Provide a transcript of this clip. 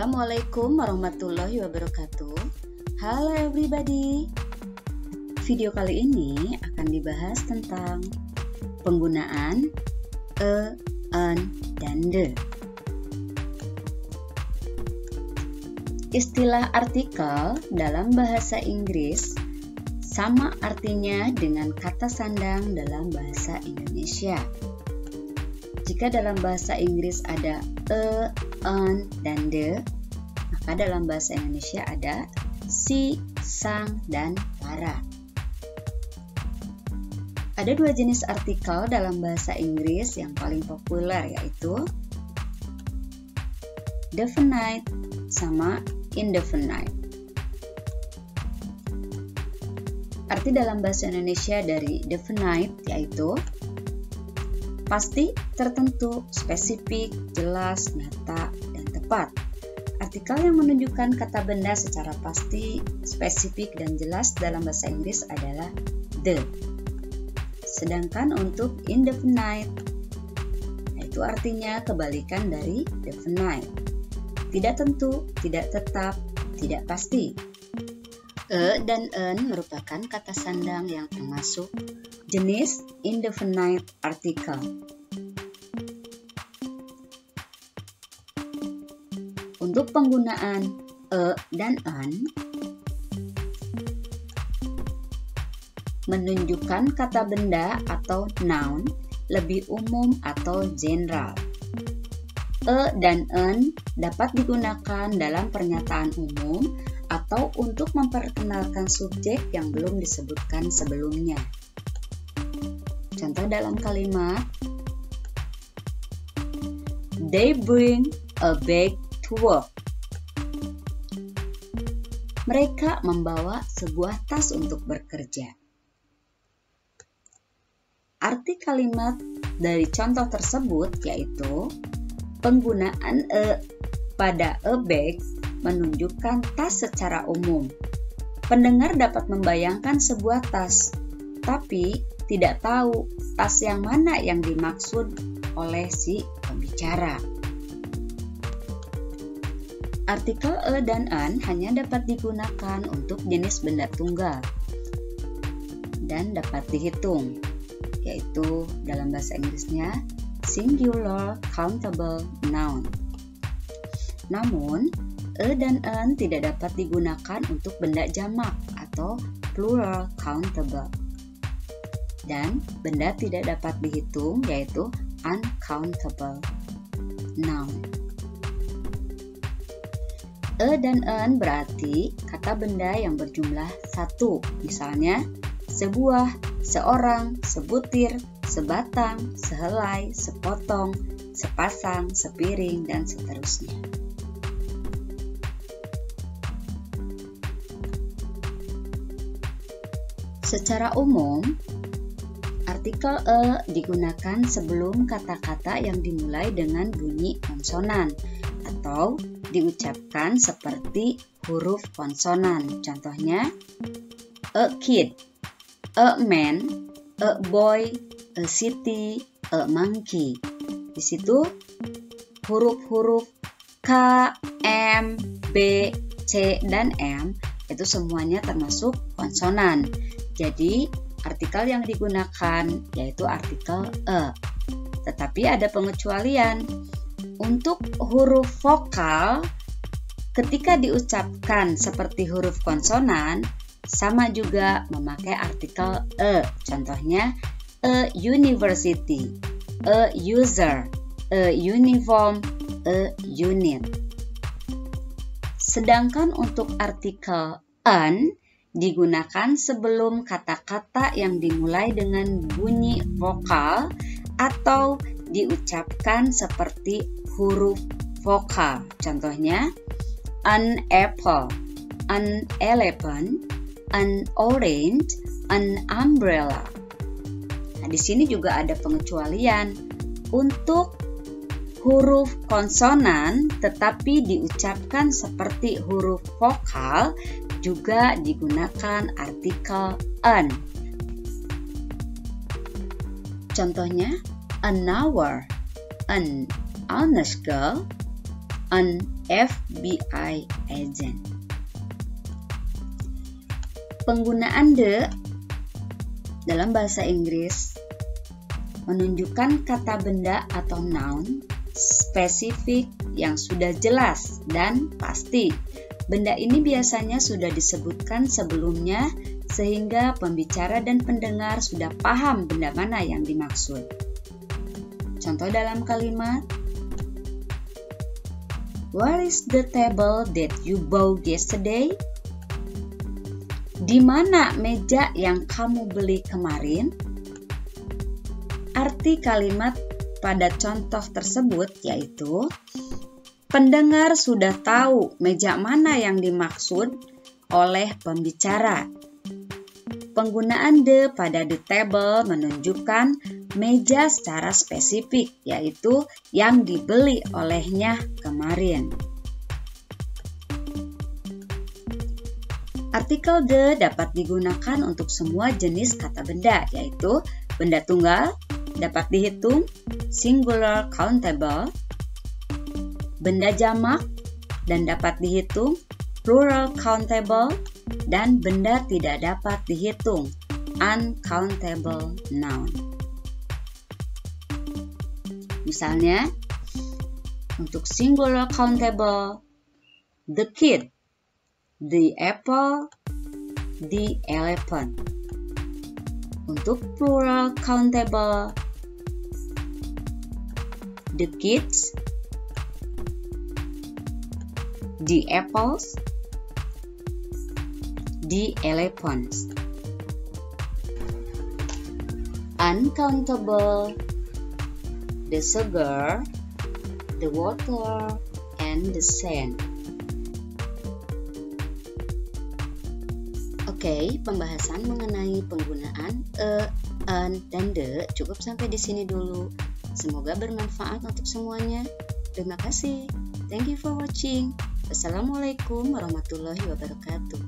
Assalamualaikum warahmatullahi wabarakatuh. Halo everybody. Video kali ini akan dibahas tentang penggunaan a, an, dan the. Istilah artikel dalam bahasa Inggris sama artinya dengan kata sandang dalam bahasa Indonesia. Jika dalam bahasa Inggris ada a, an, dan the, maka dalam bahasa Indonesia ada si, sang, dan para. Ada dua jenis artikel dalam bahasa Inggris yang paling populer, yaitu definite sama indefinite. Arti dalam bahasa Indonesia dari definite yaitu pasti, tertentu, spesifik, jelas, nyata, dan tepat. Artikel yang menunjukkan kata benda secara pasti, spesifik, dan jelas dalam bahasa Inggris adalah the. Sedangkan untuk indefinite, yaitu artinya kebalikan dari definite. Tidak tentu, tidak tetap, tidak pasti. A dan an merupakan kata sandang yang termasuk jenis indefinite article. Untuk penggunaan a dan an menunjukkan kata benda atau noun lebih umum atau general. A dan an dapat digunakan dalam pernyataan umum atau untuk memperkenalkan subjek yang belum disebutkan sebelumnya. Contoh dalam kalimat, they bring a bag to work. Mereka membawa sebuah tas untuk bekerja. Arti kalimat dari contoh tersebut yaitu penggunaan a pada a bag menunjukkan tas secara umum. Pendengar dapat membayangkan sebuah tas, tapi tidak tahu tas yang mana yang dimaksud oleh si pembicara. Artikel a dan an hanya dapat digunakan untuk jenis benda tunggal dan dapat dihitung, yaitu dalam bahasa Inggrisnya singular countable noun. Namun, a dan an tidak dapat digunakan untuk benda jamak atau plural countable. Dan benda tidak dapat dihitung yaitu uncountable noun. A dan an berarti kata benda yang berjumlah satu, misalnya sebuah, seorang, sebutir, sebatang, sehelai, sepotong, sepasang, sepiring, dan seterusnya. Secara umum, artikel a digunakan sebelum kata-kata yang dimulai dengan bunyi konsonan atau diucapkan seperti huruf konsonan. Contohnya, a kid, a man, a boy, a city, a monkey. Di situ huruf-huruf K, M, B, C, dan M itu semuanya termasuk konsonan. Jadi, artikel yang digunakan yaitu artikel a. Tetapi ada pengecualian. Untuk huruf vokal, ketika diucapkan seperti huruf konsonan, sama juga memakai artikel a. Contohnya, a university, a user, a uniform, a unit. Sedangkan untuk artikel an digunakan sebelum kata-kata yang dimulai dengan bunyi vokal atau diucapkan seperti huruf vokal. Contohnya, an apple, an elephant, an orange, an umbrella. Nah, di sini juga ada pengecualian. Untuk huruf konsonan tetapi diucapkan seperti huruf vokal juga digunakan artikel an. Contohnya, an hour, an honest girl, an FBI agent. Penggunaan the dalam bahasa Inggris menunjukkan kata benda atau noun spesifik yang sudah jelas dan pasti. Benda ini biasanya sudah disebutkan sebelumnya sehingga pembicara dan pendengar sudah paham benda mana yang dimaksud. Contoh dalam kalimat, Where is the table that you bought yesterday? Di mana meja yang kamu beli kemarin? Arti kalimat pada contoh tersebut yaitu pendengar sudah tahu meja mana yang dimaksud oleh pembicara. Penggunaan the pada the table menunjukkan meja secara spesifik, yaitu yang dibeli olehnya kemarin. Artikel the dapat digunakan untuk semua jenis kata benda, yaitu benda tunggal, dapat dihitung, singular countable, benda jamak, dan dapat dihitung, plural countable, dan benda tidak dapat dihitung, uncountable noun. Misalnya, untuk singular countable, the kid, the apple, the elephant. Untuk plural countable, the kids, the apples, the elephants. Uncountable, the sugar, the water, and the sand. Oke, pembahasan mengenai penggunaan an, dan the cukup sampai di sini dulu. Semoga bermanfaat untuk semuanya. Terima kasih. Thank you for watching. Wassalamualaikum warahmatullahi wabarakatuh.